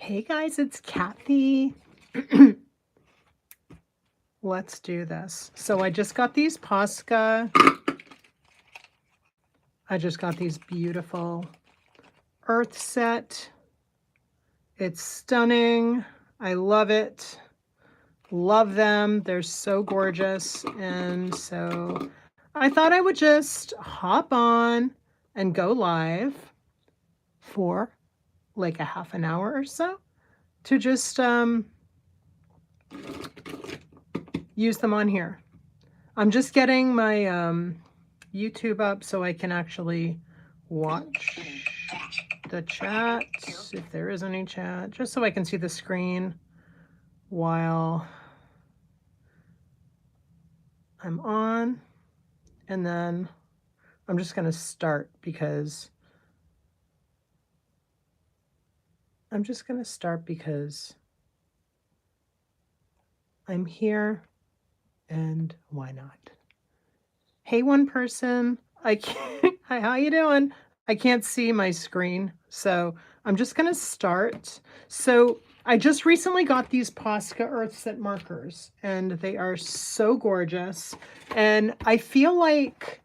Hey guys, it's Kathy. Let's do this. So I just got these Posca. I just got these beautiful Earth set. It's stunning. I love it. Love them. They're so gorgeous. And so I thought I would just hop on and go live for like a half an hour or so to just use them on here. I'm just getting my YouTube up so I can actually watch the chat, if there is any chat, just so I can see the screen while I'm on. And then I'm just going to start because I'm here, and why not? Hey, one person, I can't, hi, how you doing? I can't see my screen, so I'm just gonna start. So I just recently got these Posca Earth set markers, and they are so gorgeous. And I feel like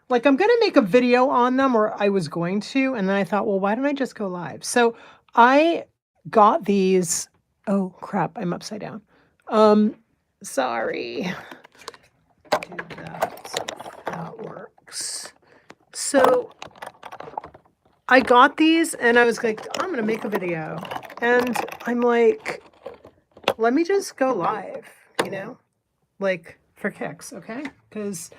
I'm gonna make a video on them, or I was going to, and then I thought, well, why don't I just go live? So I got these. Oh crap, I'm upside down. Sorry. Do that so that works. So I got these and I was like, I'm gonna make a video. And I'm like, let me just go live, like for kicks, okay? Because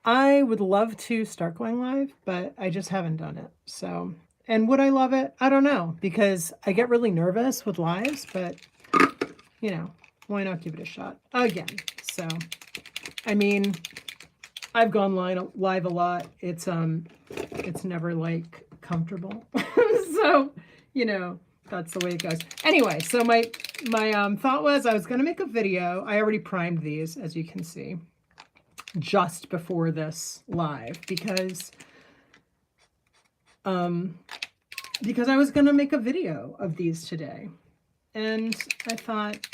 I would love to start going live, but I just haven't done it. So, and would I love it? I don't know, because I get really nervous with lives, but why not give it a shot again? So, I mean, I've gone live a lot. It's never like comfortable. So, that's the way it goes. Anyway, so my thought was I was going to make a video. I already primed these, as you can see, just before this live because I was going to make a video of these today. And I thought,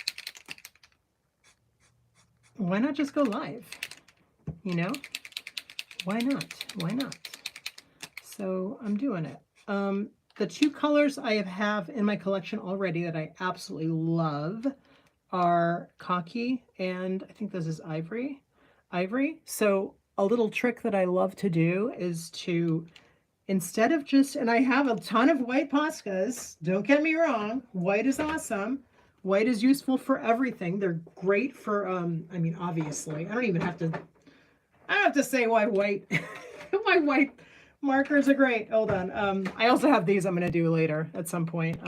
why not just go live? Why not? Why not? So I'm doing it. The two colors I have in my collection already that I absolutely love are khaki, and I think this is ivory. So a little trick that I love to do is to, instead of just, and I have a ton of white Poscas, don't get me wrong, white is awesome. White is useful for everything. They're great for, I mean, obviously, I don't have to say why white, why white markers are great. Hold on. I also have these I'm going to do later at some point.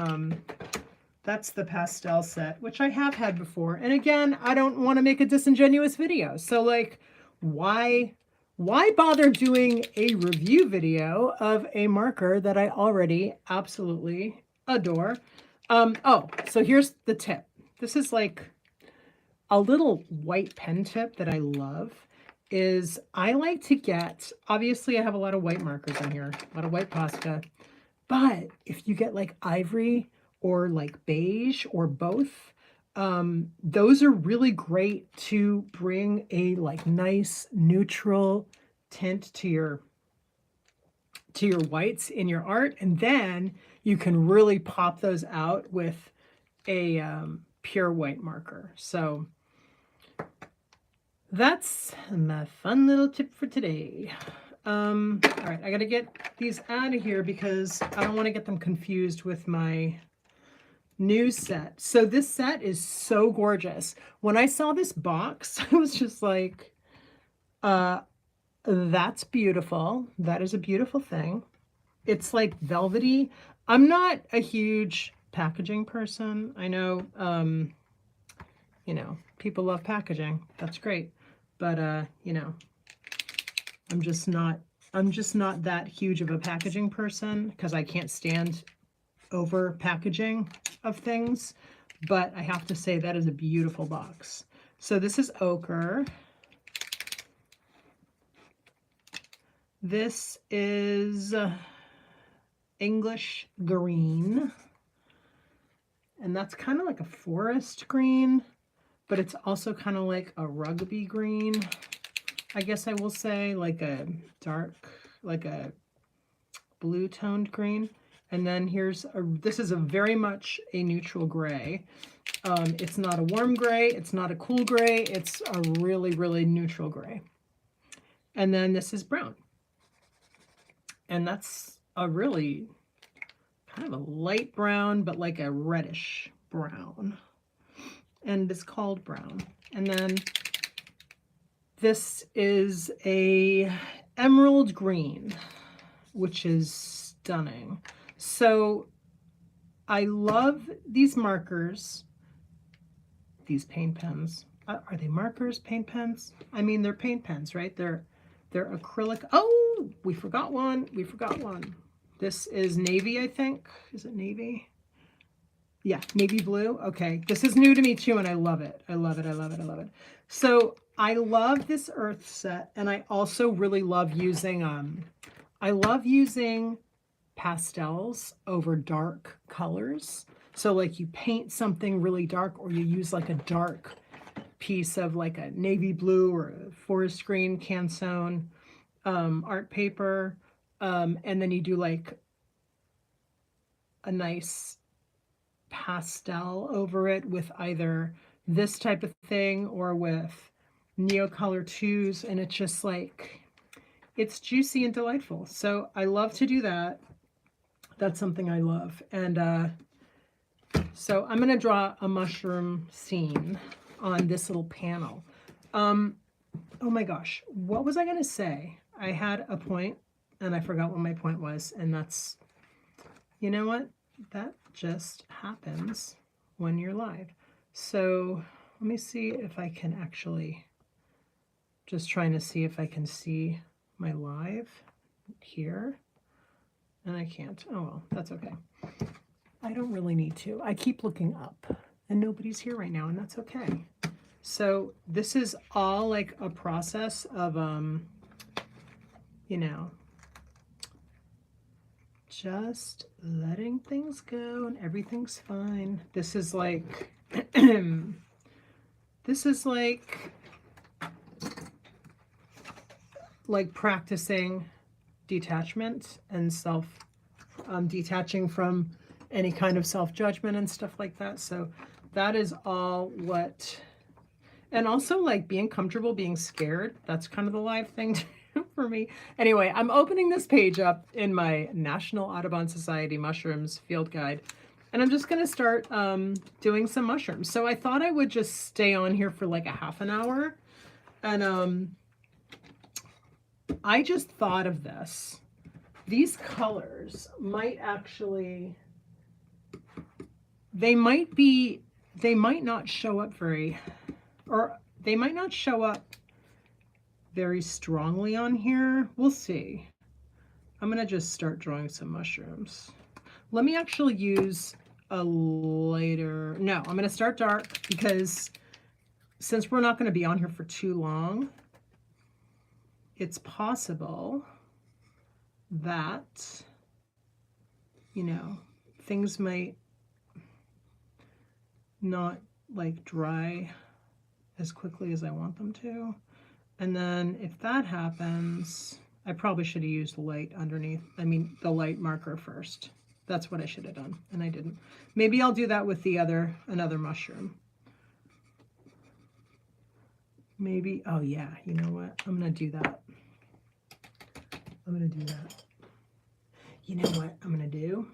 That's the pastel set, which I have had before. And again, I don't want to make a disingenuous video. So like, why bother doing a review video of a marker that I already absolutely adore? Oh, so here's the tip. This is like a little white pen tip that I love. Is I like to get, obviously I have a lot of white markers in here, a lot of white Posca, but if you get like ivory or like beige or both, those are really great to bring a like nice neutral tint to your whites in your art, and then you can really pop those out with a pure white marker. So that's my fun little tip for today. All right, I gotta get these out of here because I don't want to get them confused with my new set. So this set is so gorgeous. When I saw this box, I was just like, that's beautiful. That is a beautiful thing. It's like velvety. I'm not a huge packaging person. I know, people love packaging. That's great. But, I'm just not that huge of a packaging person because I can't stand over packaging of things. But I have to say that is a beautiful box. So this is ochre. This is English green. and that's kind of like a forest green, but it's also kind of like a rugby green, I guess I will say, like a dark, like a blue toned green. And then this is a very much a neutral gray. It's not a warm gray, it's not a cool gray, it's a really, really neutral gray. And then this is brown. And that's a really kind of a light brown, but like a reddish brown. And it's called brown. And then this is a emerald green, which is stunning. So I love these markers, these paint pens. Are they markers, paint pens? I mean, they're paint pens, right? They're acrylic. Oh, we forgot one. We forgot one. This is navy, I think. Is it navy? Yeah, navy blue. Okay, this is new to me too, and I love it. I love it. I love it. I love it. So I love this earth set, and I also really love using pastels over dark colors. So like you paint something really dark, or you use like a dark piece of like a navy blue or a forest green Canson art paper, and then you do like a nice pastel over it with either this type of thing or with Neocolor 2s, and it's just like, it's juicy and delightful. So I love to do that. That's something I love. And so I'm going to draw a mushroom scene on this little panel. Oh my gosh, what was I going to say? I had a point and I forgot what my point was, and that's, you know what? That just happens when you're live. So let me see if I can actually, just trying to see if I can see my live here. And I can't. Oh well, that's okay. I don't really need to. I keep looking up and nobody's here right now, and that's okay. So this is all like a process of, you know, just letting things go and everything's fine. This is like, this is like practicing detachment and detaching from any kind of self-judgment and stuff like that. So that is all what, and also like being comfortable, being scared. That's kind of the live thing for me. Anyway, I'm opening this page up in my National Audubon Society Mushrooms Field Guide, and I'm just going to start doing some mushrooms. So I thought I would just stay on here for like a half an hour. And I just thought of this. These colors might actually, they might not show up very strongly on here. We'll see. I'm going to just start drawing some mushrooms. Let me actually use a lighter, no, I'm going to start dark, because since we're not going to be on here for too long, it's possible that, you know, things might not like dry as quickly as I want them to. And then if that happens, I probably should have used the light underneath, the light marker first. That's what I should have done, and I didn't. Maybe I'll do that with another mushroom. Maybe, oh yeah, you know what? I'm gonna do that. You know what I'm gonna do?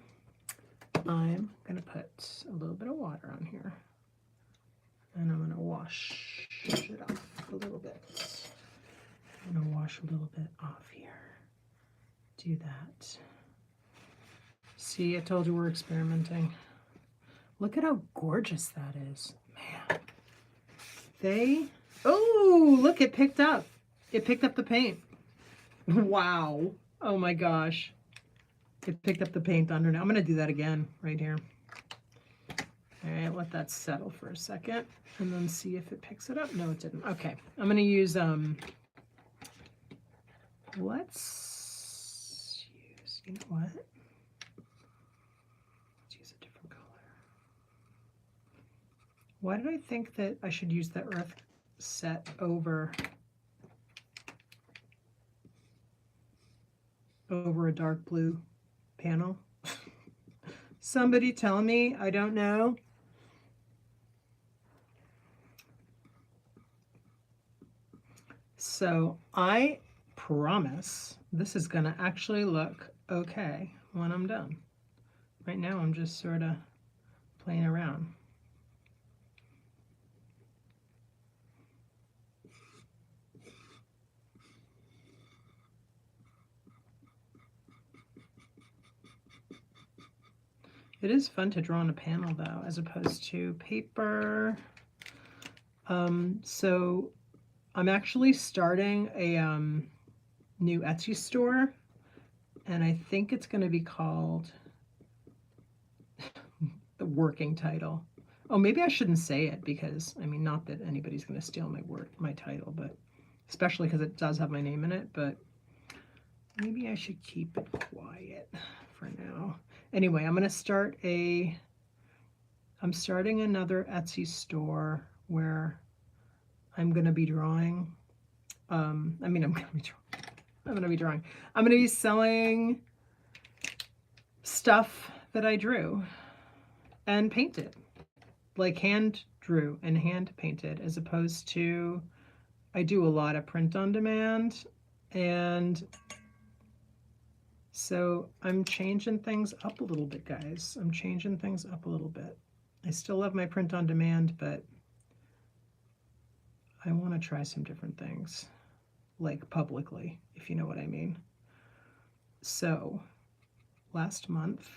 I'm gonna put a little bit of water on here, and I'm gonna wash it off a little bit. I'm gonna wash a little bit off here. Do that. See, I told you we're experimenting. Look at how gorgeous that is, man. Oh, look, it picked up. It picked up the paint. Wow. Oh my gosh. It picked up the paint under. I'm gonna do that again right here. All right, let that settle for a second and then see if it picks it up. No, it didn't. Okay, I'm gonna use, let's use, you know what? Let's use a different color. Why did I think that I should use the earth set over a dark blue panel? Somebody tell me, I don't know. So I promise this is going to actually look okay when I'm done. Right now I'm just sort of playing around. It is fun to draw on a panel though, as opposed to paper. So I'm actually starting a new Etsy store, and I think it's going to be called the working title. Oh, maybe I shouldn't say it because, I mean, not that anybody's going to steal my title, but especially because it does have my name in it, but maybe I should keep it quiet for now. Anyway, I'm starting another Etsy store where I'm going to be drawing. I'm going to be selling stuff that I drew and painted, like hand drew and hand painted, as opposed to, I do a lot of print on demand, and so I'm changing things up a little bit, guys. I'm changing things up a little bit. I still have my print on demand, but I want to try some different things, like publicly, if you know what I mean. So last month,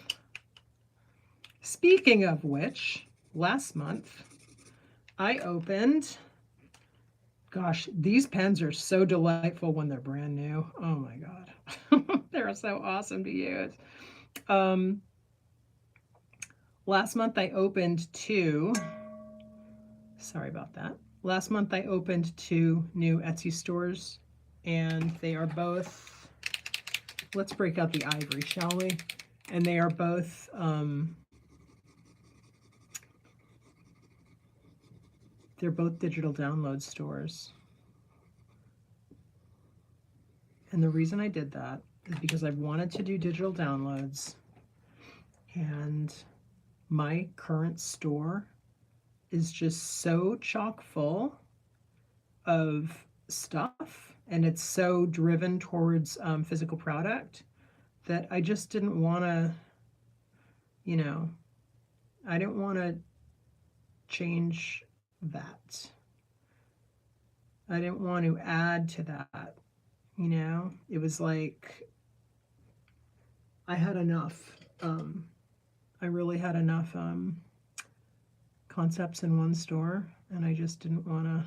speaking of which, last month I opened, gosh, these pens are so delightful when they're brand new. Oh my God. They're so awesome to use. Last month I opened sorry about that. Last month I opened 2 new Etsy stores, and they are both, let's break out the ivory, shall we? And they are both they're both digital download stores. And the reason I did that is because I wanted to do digital downloads, and my current store is just so chock full of stuff, and it's so driven towards physical product that I just didn't want to, I didn't want to change that. I didn't want to add to that. It was like I had enough. I really had enough concepts in one store, and I just didn't want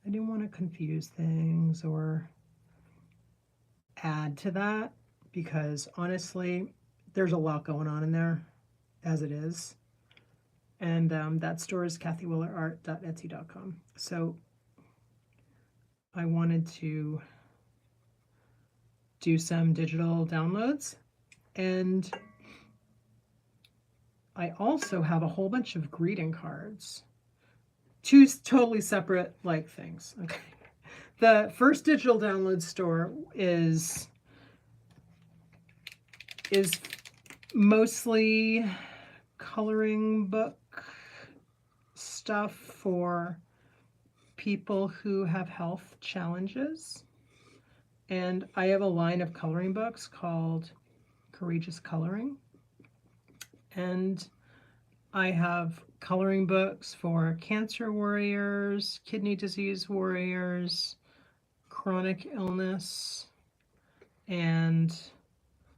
to confuse things or add to that, because honestly, there's a lot going on in there as it is. And that store is kathywillerart.etsy.com. So I wanted to do some digital downloads, and I also have a whole bunch of greeting cards. 2 totally separate things. Okay. The first digital download store is mostly coloring book stuff for people who have health challenges. And I have a line of coloring books called Courageous Coloring. And I have coloring books for cancer warriors, kidney disease warriors, chronic illness, and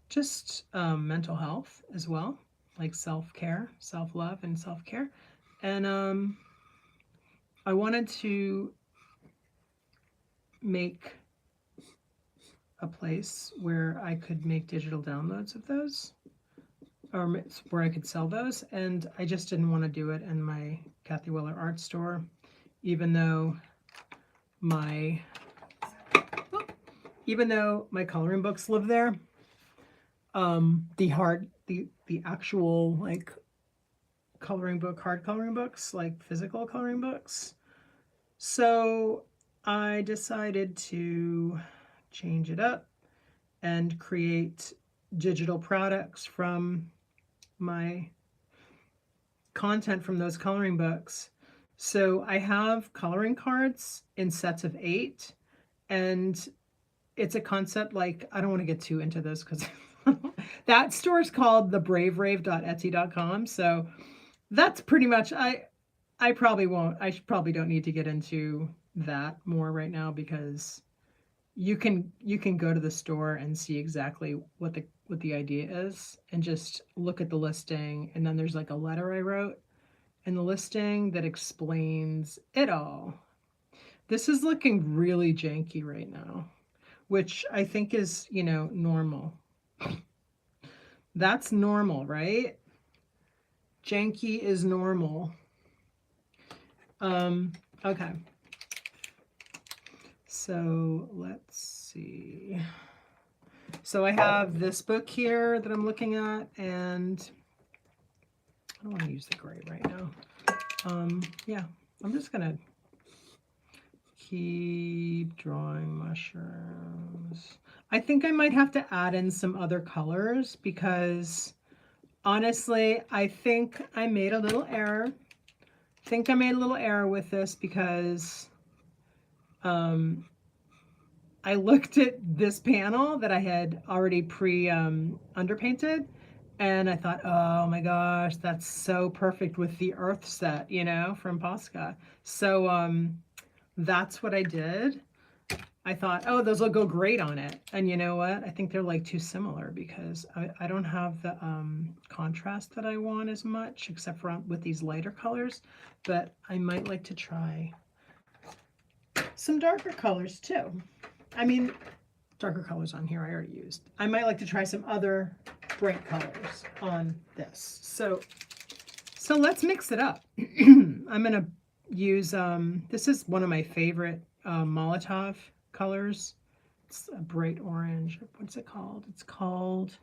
just mental health as well, like self-care, self-love, and self-care. And I wanted to make a place where I could make digital downloads of those, or where I could sell those, and I just didn't want to do it in my Kathy Willer art store, even though my coloring books live there. The actual coloring book, hard coloring books, like physical coloring books. So I decided to change it up and create digital products from my content from those coloring books. So I have coloring cards in sets of 8, and it's a concept like, I don't want to get too into this because that store is called thebraverave.etsy.com. So that's pretty much, I probably won't, I probably don't need to get into that more right now, because you can go to the store and see exactly what the idea is, and just look at the listing, and then there's like a letter I wrote in the listing that explains it all. This is looking really janky right now, which I think is, normal. That's normal, right? Janky is normal. Okay. So let's see. So I have this book here that I'm looking at, and I don't want to use the gray right now. Yeah, I'm just gonna keep drawing mushrooms. I think I might have to add in some other colors, because honestly, I think I made a little error. With this, because I looked at this panel that I had already underpainted, and I thought, oh my gosh, that's so perfect with the Earth set, from Posca. So that's what I did. I thought, oh, those will go great on it. And you know what? I think they're like too similar, because I don't have the contrast that I want as much, except for with these lighter colors. But I might like to try some darker colors too. I mean, darker colors on here I already used. I might like to try some other bright colors on this. So let's mix it up. I'm gonna use, this is one of my favorite Molotow colors. It's a bright orange. What's it called? It's called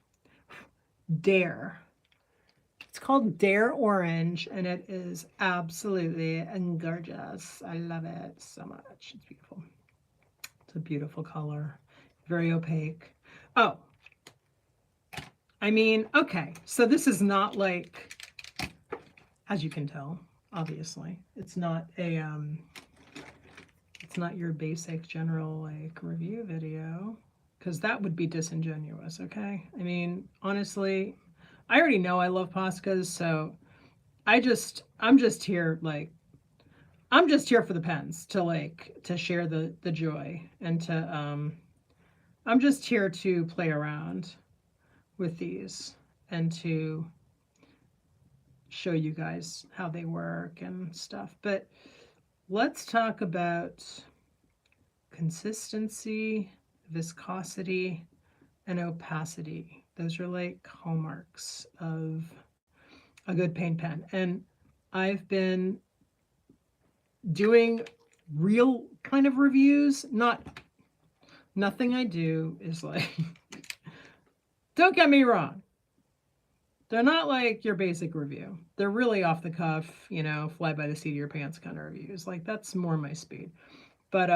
Dare. It's called Dare Orange, and it is absolutely gorgeous. I love it so much. It's beautiful. It's a beautiful color. Very opaque. Oh, I mean, okay. So this is not like, as you can tell, obviously, it's not a it's not your basic general like review video, because that would be disingenuous. Okay, I mean, honestly, I already know I love Poscas, so I'm just here, like, I'm just here for the pens, to share the joy, and to I'm just here to play around with these and to show you guys how they work and stuff. But let's talk about consistency, viscosity, and opacity. Those are like hallmarks of a good paint pen. And I've been doing real kind of reviews. Nothing I do is like, don't get me wrong, they're not like your basic review. They're really off the cuff, fly by the seat of your pants kind of reviews. Like, that's more my speed. But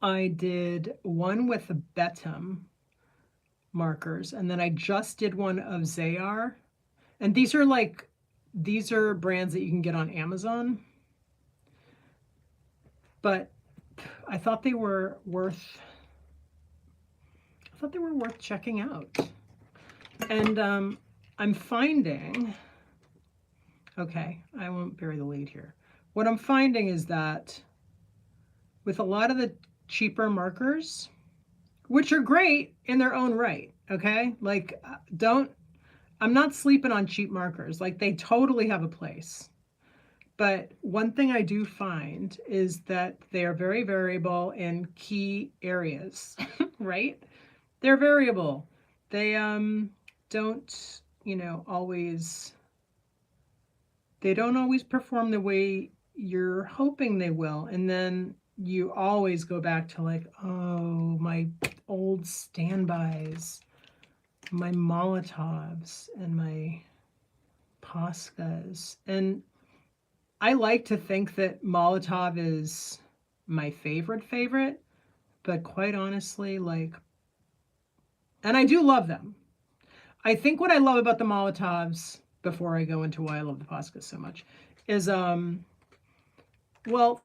I did one with the Betem markers, and then I just did one of Zeyar. And these are brands that you can get on Amazon. But I thought they were worth checking out. And I'm finding, okay, I won't bury the lead here. What I'm finding is that with a lot of the cheaper markers, which are great in their own right, okay? Like, I'm not sleeping on cheap markers. Like, they totally have a place. But one thing I do find is that they are very variable in key areas, right? They're variable. They don't, always, they don't always perform the way you're hoping they will. And then you always go back to like, oh, my old standbys, my Molotovs, and my Poscas. And I like to think that Molotow is my favorite, but quite honestly, like, and I do love them. I think what I love about the Molotovs, before I go into why I love the Poscas so much, is well,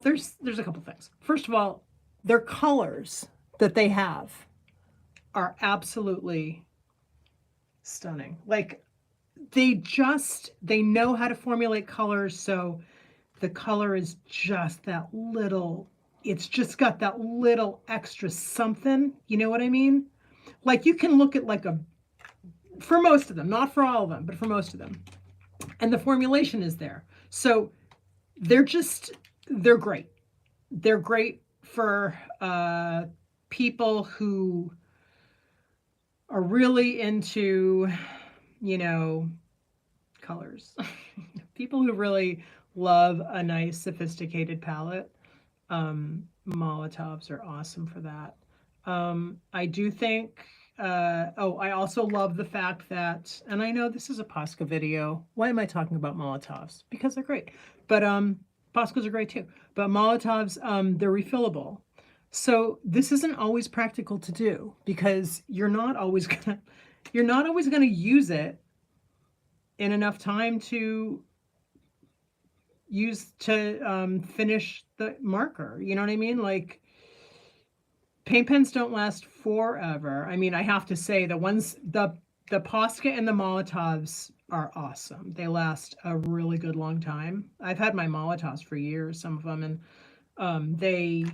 there's a couple things. First of all, their colors that they have are absolutely stunning. Like, they know how to formulate colors, so the color is just that little, it's just got that little extra something, you know what I mean? Like, you can look at like for most of them, not for all of them, but for most of them, and the formulation is there. So they're great. They're great for people who are really into, you know, colors. People who really love a nice sophisticated palette. Molotovs are awesome for that. I do think, oh, I also love the fact that, and I know this is a Posca video. Why am I talking about Molotovs? Because they're great. But Poscas are great too. But Molotovs, they're refillable. So this isn't always practical to do because you're not always gonna use it in enough time to finish the marker. You know what I mean? Like, paint pens don't last forever. I mean, I have to say the Posca and the Molotovs are awesome. They last a really good long time. I've had my Molotovs for years, some of them, and they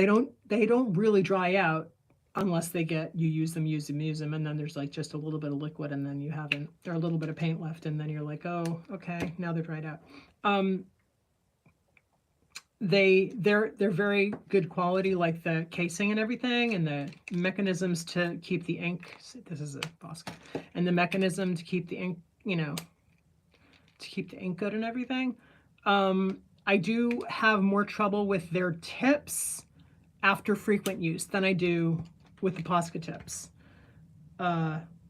don't really dry out unless you use them, and then there's like just a little bit of liquid, and then or a little bit of paint left, and then you're like, oh, okay, now they're dried out. They're very good quality, like the casing and everything, and the mechanisms to keep the ink. This is a Posca, and the mechanism to keep the ink, to keep the ink good and everything. I do have more trouble with their tips after frequent use than I do with the Posca tips.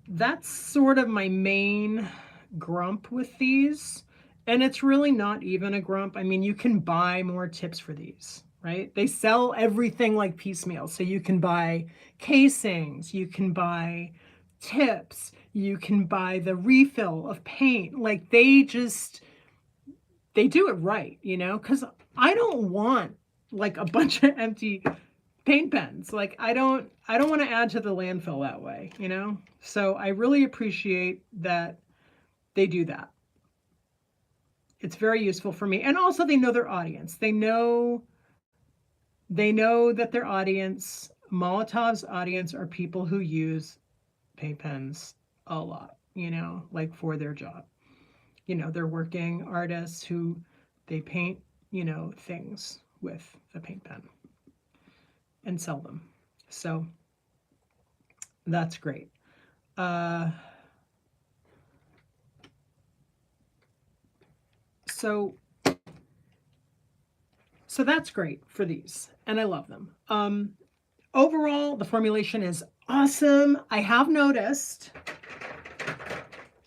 That's sort of my main grump with these. And it's really not even a grump. I mean, you can buy more tips for these, right? They sell everything like piecemeal. So you can buy casings, you can buy tips, you can buy the refill of paint. Like, they do it right, because I don't want like a bunch of empty paint pens. Like, I don't want to add to the landfill that way, So I really appreciate that they do that. It's very useful for me. And also, they know their audience. They know that their audience, Molotov's audience, are people who use paint pens a lot, like for their job. They're working artists who they paint, things with the paint pen and sell them. So that's great. So that's great for these, and I love them. Overall, the formulation is awesome. I have noticed,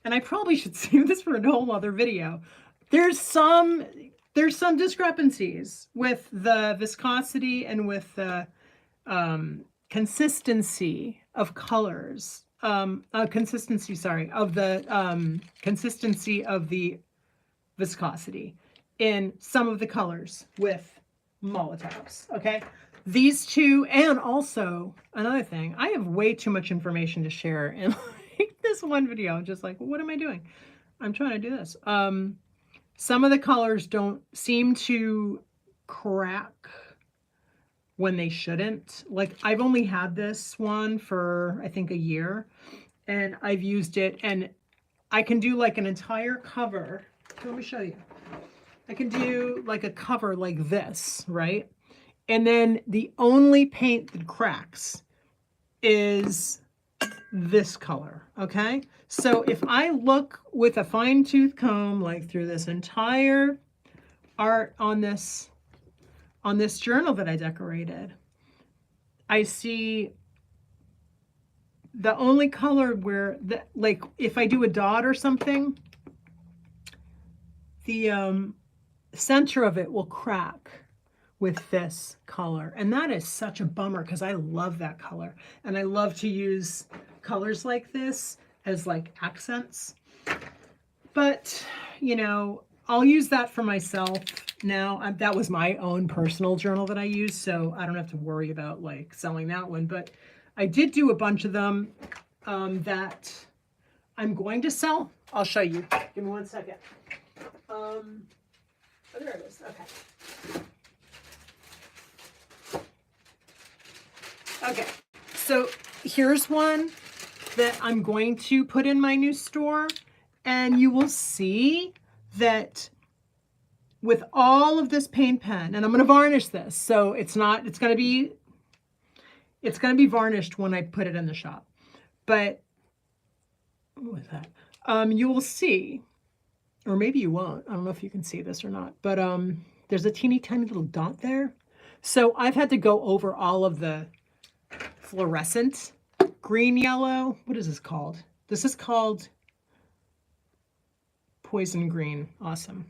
and I probably should save this for a whole other video, there's some discrepancies with the viscosity and with the consistency of colors. Consistency of the viscosity in some of the colors with Molotovs. Okay, these two, and also another thing, I have way too much information to share in like this one video. I'm just like, what am I doing? I'm trying to do this. Some of the colors don't seem to crack when they shouldn't. Like, I've only had this one for I think a year, and I've used it, and I can do like an entire cover. Let me show you. I can do like a cover like this, right? And then the only paint that cracks is this color, okay? So if I look with a fine-tooth comb, like through this entire art on this journal that I decorated, I see the only color where, like if I do a dot or something, the center of it will crack with this color. And that is such a bummer because I love that color. And I love to use colors like this as like accents. But, you know, I'll use that for myself now. That was my own personal journal that I used, so I don't have to worry about like selling that one. But I did do a bunch of them that I'm going to sell. I'll show you. Give me 1 second. Oh, there it is. Okay. Okay. So here's one that I'm going to put in my new store, and you will see that with all of this paint pen, and I'm going to varnish this, so it's going to be varnished when I put it in the shop. But what was that? You will see, or maybe you won't. I don't know if you can see this or not, but there's a teeny tiny little dot there. So I've had to go over all of the fluorescent green, yellow. What is this called? This is called poison green. Awesome.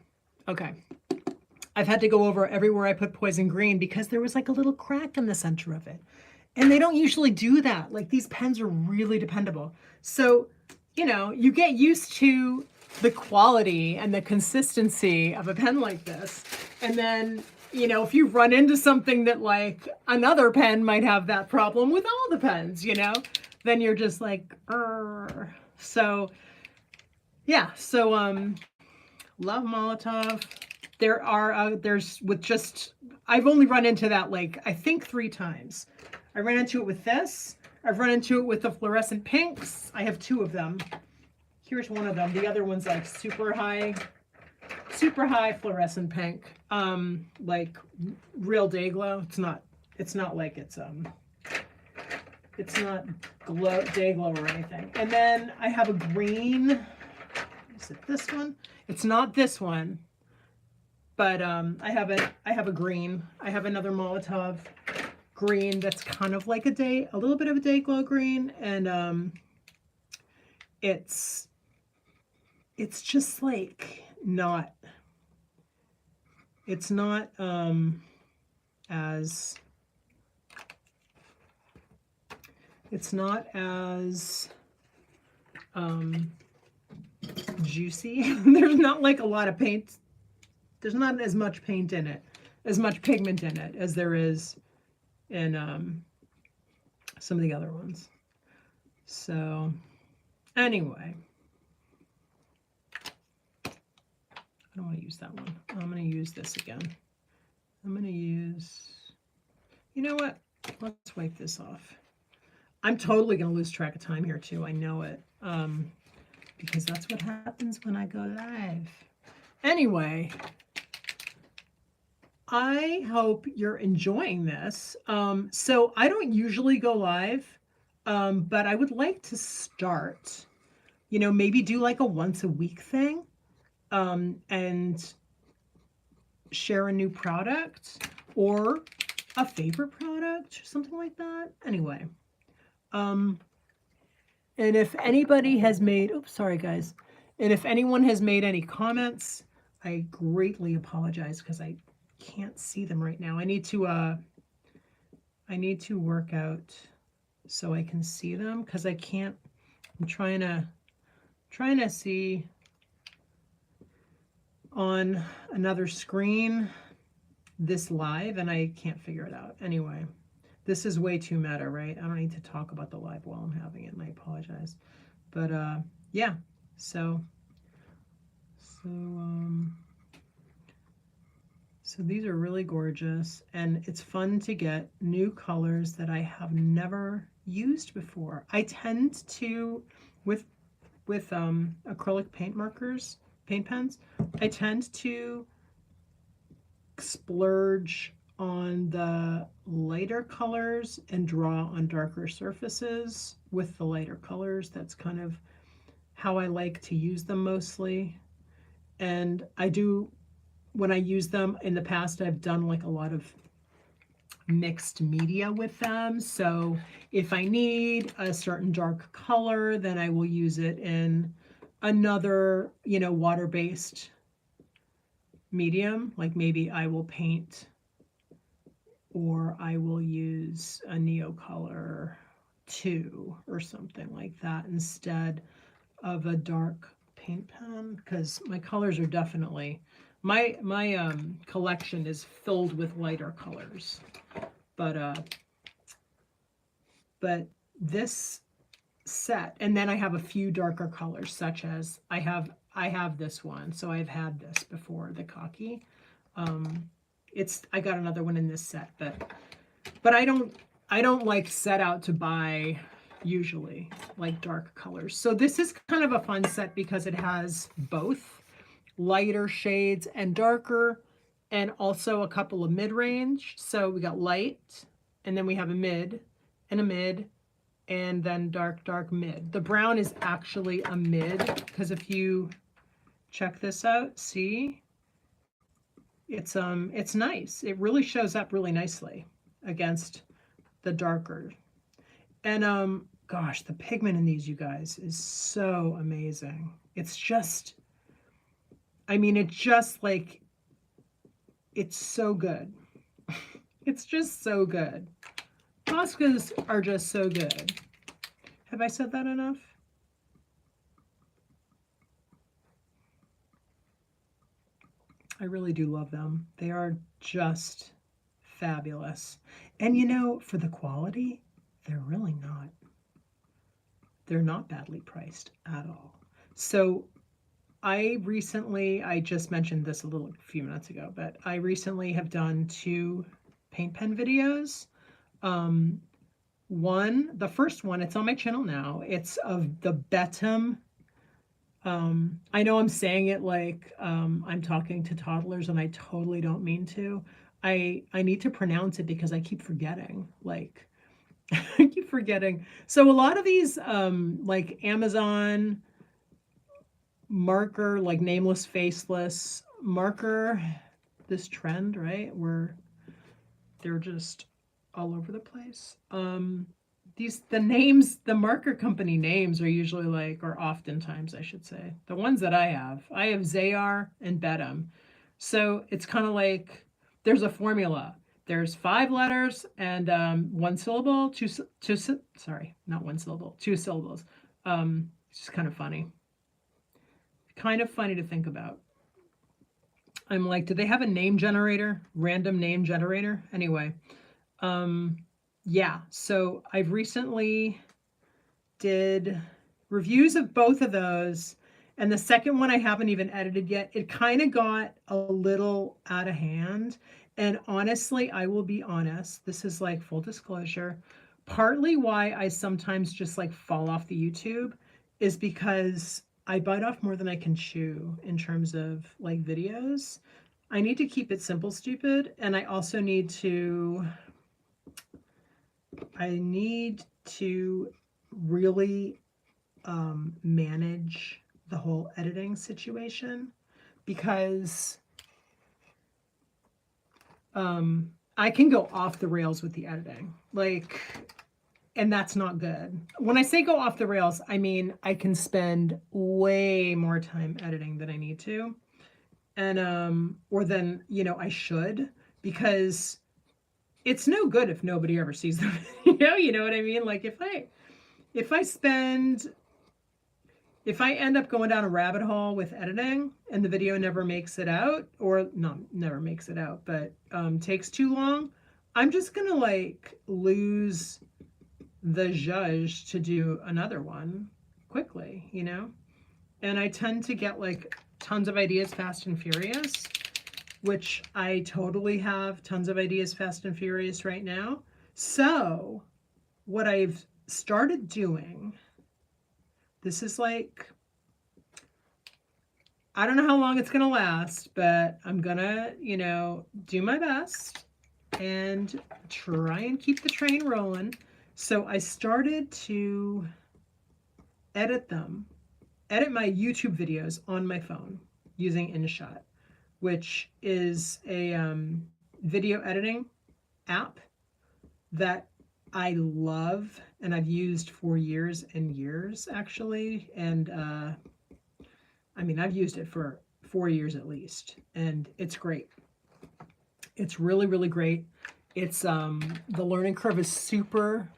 Okay. I've had to go over everywhere I put poison green because there was like a little crack in the center of it. And they don't usually do that. Like, these pens are really dependable. So, you know, you get used to the quality and the consistency of a pen like this. And then, you know, if you run into something that like another pen might have that problem with all the pens, you know, then you're just like, Urgh. So yeah, so love Molotow. I've only run into that like, I think 3 times. I ran into it with this. I've run into it with the fluorescent pinks. I have 2 of them. Here's one of them. The other one's like super high fluorescent pink. Like real day glow. It's not like it's not day glow or anything. And then I have a green. Is it this one? It's not this one. But I have a green. I have another Molotow green that's kind of like a little bit of a day glow green, and it's just like not as juicy. There's not like a lot of paint. There's not as much paint in it, as much pigment in it as there is in some of the other ones. So anyway, I don't want to use that one. I'm going to use this again. I'm going to use, you know what? Let's wipe this off. I'm totally going to lose track of time here too. I know it. Because that's what happens when I go live. Anyway, I hope you're enjoying this. So I don't usually go live, but I would like to start, you know, maybe do like a once a week thing, and share a new product or a favorite product, something like that. Anyway, and if anybody has made, oops, sorry guys. And if anyone has made any comments, I greatly apologize because I can't see them right now. I need to work out so I can see them because I can't. I'm trying to see on another screen this live and I can't figure it out. Anyway, this is way too meta, right? I don't need to talk about the live while I'm having it, and I apologize. But yeah, so these are really gorgeous, and it's fun to get new colors that I have never used before. I tend to, with acrylic paint markers, paint pens, I tend to splurge on the lighter colors and draw on darker surfaces with the lighter colors. That's kind of how I like to use them mostly. And I do, when I use them in the past, I've done like a lot of mixed media with them. So if I need a certain dark color, then I will use it in another, you know, water-based medium. Like maybe I will paint, or I will use a Neocolor 2 or something like that instead of a dark paint pen, because my colors are definitely, my collection is filled with lighter colors. But this set, and then I have a few darker colors, such as I have this one, so I've had this before, the Khaki. I got another one in this set, but I don't like set out to buy usually like dark colors. So this is kind of a fun set because it has both lighter shades and darker, and also a couple of mid-range. So we got light, and then we have a mid, and a mid, and then dark, dark, mid. The brown is actually a mid, because if you check this out, see, it's nice. It really shows up really nicely against the darker. And gosh, the pigment in these, you guys, is so amazing. It's just, I mean, it's just like, it's so good. It's just so good. Poscas are just so good. Have I said that enough? I really do love them. They are just fabulous. And you know, for the quality, they're really not. They're not badly priced at all. So I just mentioned this a few minutes ago, but I recently have done 2 paint pen videos. The first one, it's on my channel now. It's of the Betem. I know I'm saying it like I'm talking to toddlers, and I totally don't mean to. I need to pronounce it because I keep forgetting. Like, I keep forgetting. So a lot of these, like Amazon marker, like nameless, faceless marker, this trend, right, where they're just all over the place. The marker company names are usually like, or oftentimes I should say, the ones that I have Zeyar and Betem. So it's kind of like there's a formula. There's 5 letters and 1 syllable, sorry, not 1 syllable, 2 syllables. It's just kind of funny. Kind of funny to think about. I'm like, do they have a name generator? Random name generator? Anyway, yeah, so I've recently did reviews of both of those, and the second one I haven't even edited yet. It kind of got a little out of hand, and honestly, I will be honest, this is like full disclosure, partly why I sometimes just like fall off the YouTube is because I bite off more than I can chew in terms of like videos. I need to keep it simple, stupid, and I also need to really manage the whole editing situation, because I can go off the rails with the editing, like, and that's not good. When I say go off the rails, I mean I can spend way more time editing than I need to, and or than, you know, I should, because it's no good if nobody ever sees the video. You know what I mean? Like if I end up going down a rabbit hole with editing and the video never makes it out, or not never makes it out, but takes too long, I'm just gonna like lose the zhuzh to do another one quickly, you know? And I tend to get like tons of ideas fast and furious, which I totally have tons of ideas fast and furious right now. So what I've started doing, this is like, I don't know how long it's gonna last, but I'm gonna, you know, do my best and try and keep the train rolling. So I started to edit my YouTube videos on my phone using InShot, which is a video editing app that I love and I've used for years and years actually. And I mean, I've used it for 4 years at least, and it's great. It's really, really great. It's the learning curve is super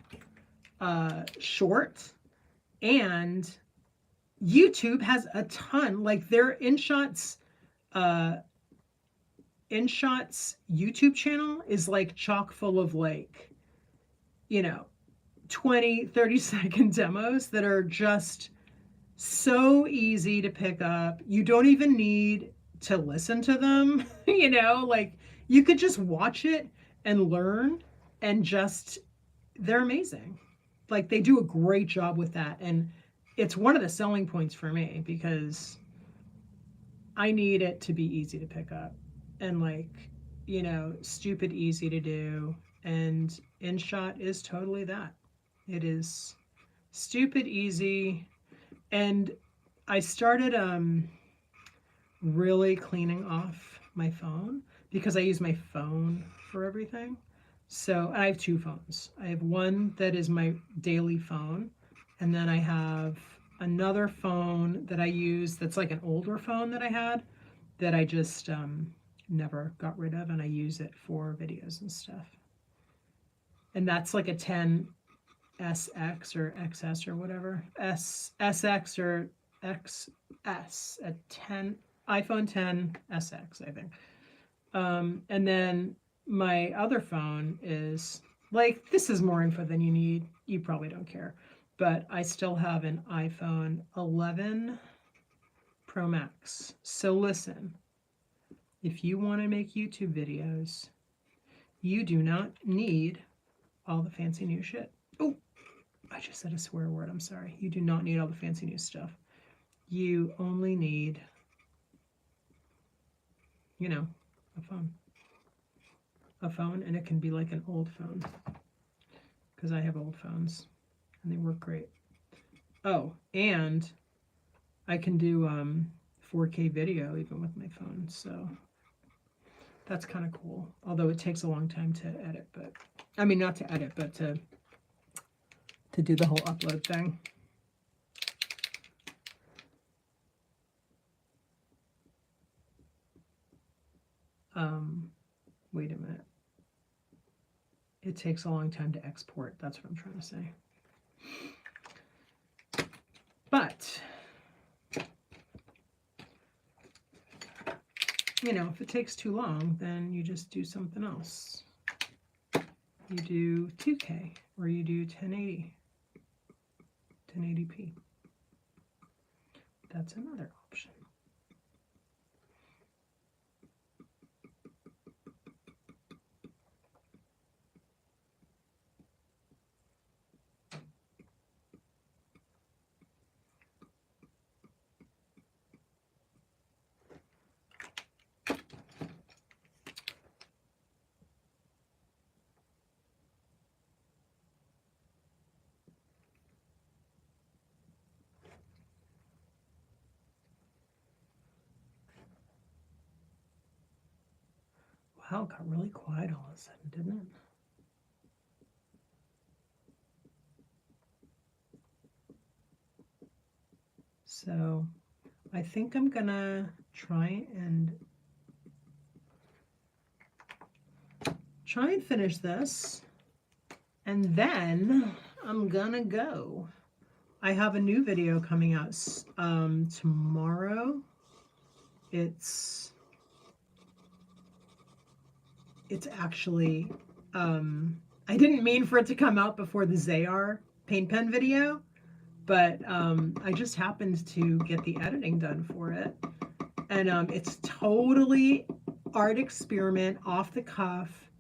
short, and YouTube has a ton, like their InShots YouTube channel is like chock full of like, you know, 20-30 second demos that are just so easy to pick up. You don't even need to listen to them, you know, like you could just watch it and learn, and just, they're amazing. Like they do a great job with that. And it's one of the selling points for me because I need it to be easy to pick up and like, you know, stupid easy to do. And InShot is totally that. It is stupid easy. And I started really cleaning off my phone because I use my phone for everything. So I have two phones. I have one that is my daily phone, and then I have another phone that I use that's like an older phone that I had that I just never got rid of, and I use it for videos and stuff. And that's like a 10 SX or XS or whatever. SX or XS, a 10 iPhone 10 SX, I think. And then my other phone is like, this is more info than you need. You probably don't care. But I still have an iPhone 11 Pro Max. So listen, if you want to make YouTube videos, you do not need all the fancy new shit. Oh, I just said a swear word. I'm sorry. You do not need all the fancy new stuff. You only need, you know, a phone. A phone, and it can be like an old phone because I have old phones and they work great. Oh, and I can do 4K video even with my phone, so that's kind of cool. Although it takes a long time to edit, but I mean, not to edit, but to do the whole upload thing. Wait a minute. It takes a long time to export. That's what I'm trying to say. But, you know, if it takes too long, then you just do something else. You do 2K or you do 1080, 1080p. That's another option. Wow, it got really quiet all of a sudden, didn't it? So I think I'm gonna try and finish this, and then I'm gonna go. I have a new video coming out tomorrow. It's actually, I didn't mean for it to come out before the Zeyar paint pen video, but I just happened to get the editing done for it. And it's totally art experiment, off the cuff.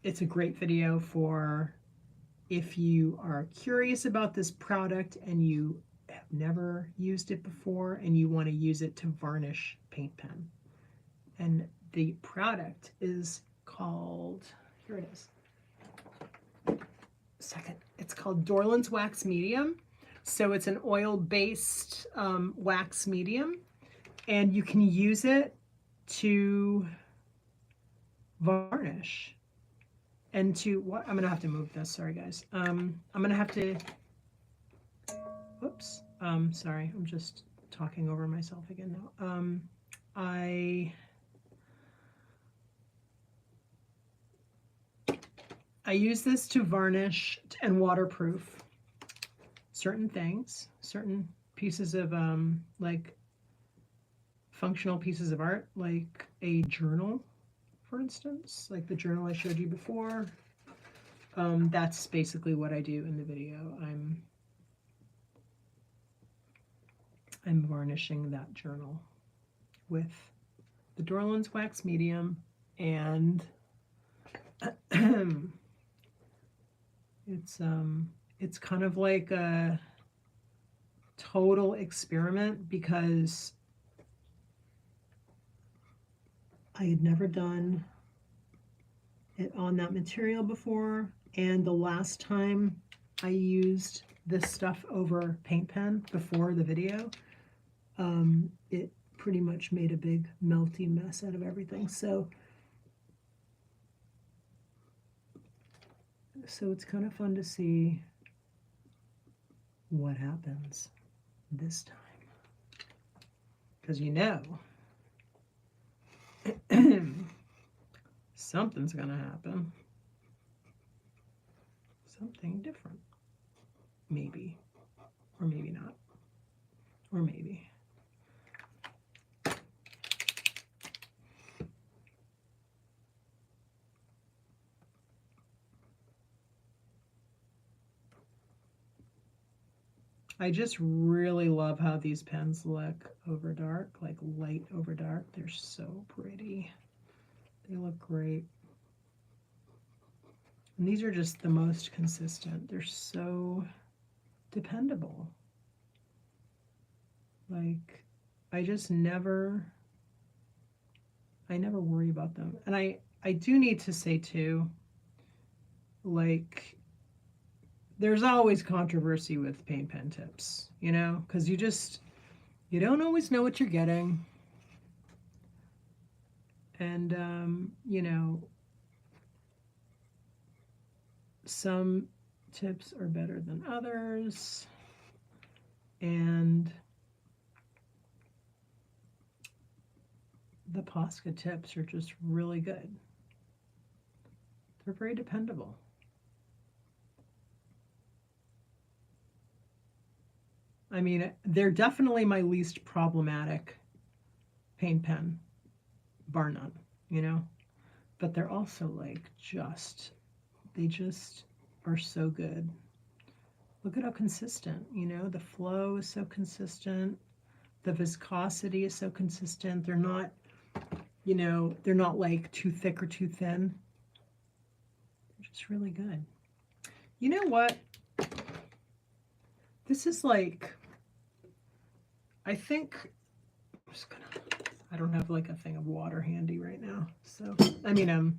It's a great video for if you are curious about this product and you have never used it before and you want to use it to varnish paint pen. And the product is called, here it is. Second, it's called Dorland's Wax Medium. So it's an oil-based wax medium, and you can use it to varnish. And to what, I'm gonna have to move this, sorry guys. I'm gonna have to, whoops, sorry, I'm just talking over myself again now. I use this to varnish and waterproof certain things, certain pieces of like functional pieces of art, like a journal, for instance, like the journal I showed you before. That's basically what I do in the video. I'm varnishing that journal with the Dorland's wax medium, and it's kind of like a total experiment because I had never done it on that material before, and the last time I used this stuff over paint pen before the video, it pretty much made a big melty mess out of everything. So it's kind of fun to see what happens this time, because you know something's gonna happen, something different, maybe, or maybe not, or maybe. I just really love how these pens look over dark, like light over dark. They're so pretty. They look great. And these are just the most consistent. They're so dependable. Like, I never worry about them. And I do need to say too, like, there's always controversy with paint pen tips, you know, because you don't always know what you're getting. And, you know, some tips are better than others. And the Posca tips are just really good. They're very dependable. I mean, they're definitely my least problematic paint pen, bar none, you know? But they're also like they just are so good. Look at how consistent, you know? The flow is so consistent. The viscosity is so consistent. They're not, you know, they're not like too thick or too thin. They're just really good. You know what? This is like, I think I'm just gonna, I don't have like a thing of water handy right now. So, I mean,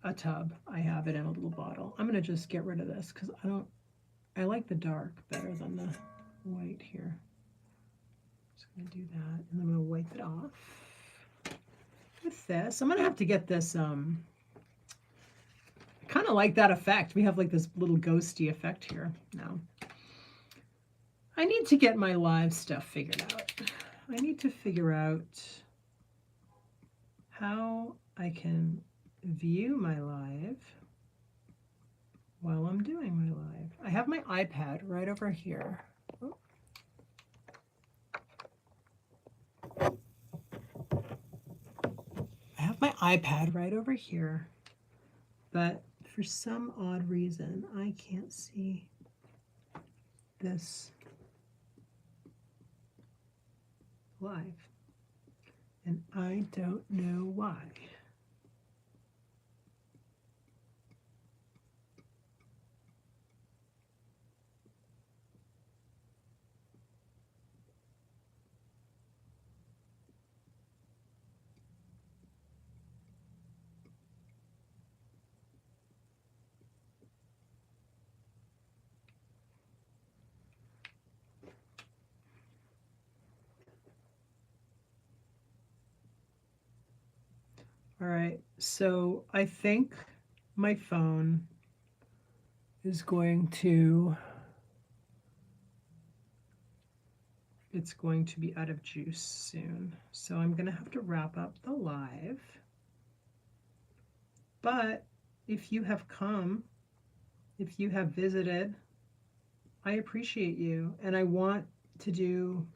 a tub. I have it in a little bottle. I'm gonna just get rid of this because I like the dark better than the white here. Just gonna do that, and I'm gonna wipe it off with this. I'm gonna have to get this, I kind of like that effect. We have like this little ghosty effect here now. I need to get my live stuff figured out. I need to figure out how I can view my live while I'm doing my live. I have my iPad right over here. Oh. I have my iPad right over here, but for some odd reason, I can't see this live, and I don't know why. All right, so I think my phone is going to, it's going to be out of juice soon. So I'm going to have to wrap up the live. But if you have come, if you have visited, I appreciate you. And I want to do,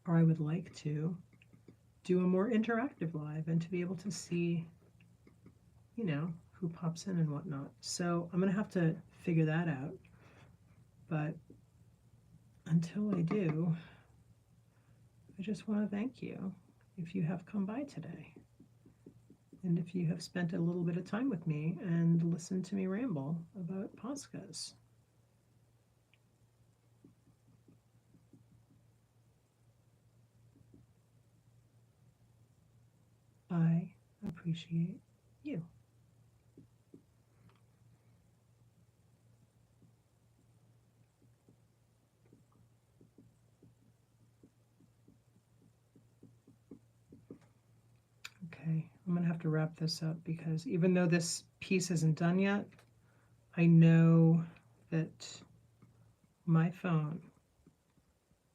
or I would like to do a more interactive live and to be able to see, you know, who pops in and whatnot. So I'm going to have to figure that out. But until I do, I just want to thank you if you have come by today. And if you have spent a little bit of time with me and listened to me ramble about Poscas. I appreciate you. Okay, I'm going to have to wrap this up because even though this piece isn't done yet, I know that my phone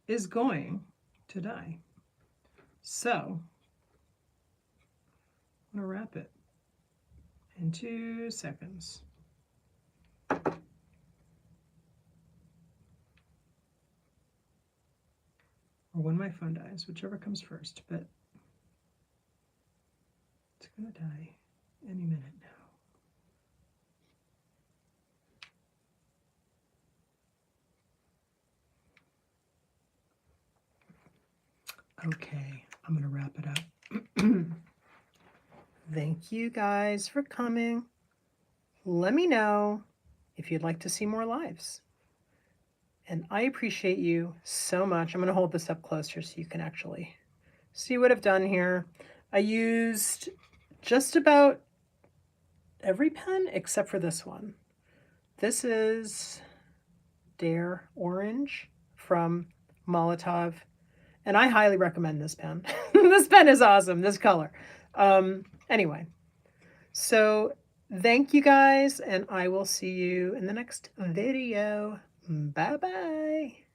is going to die. So I'm going to wrap it in 2 seconds. Or when my phone dies, whichever comes first, but it's going to die any minute now. Okay, I'm going to wrap it up. Thank you guys for coming. Let me know if you'd like to see more lives. And I appreciate you so much. I'm going to hold this up closer so you can actually see what I've done here. I used just about every pen except for this one. This is Dare Orange from Molotow. And I highly recommend this pen. This pen is awesome, this color. Anyway, so thank you guys, and I will see you in the next video. Bye-bye.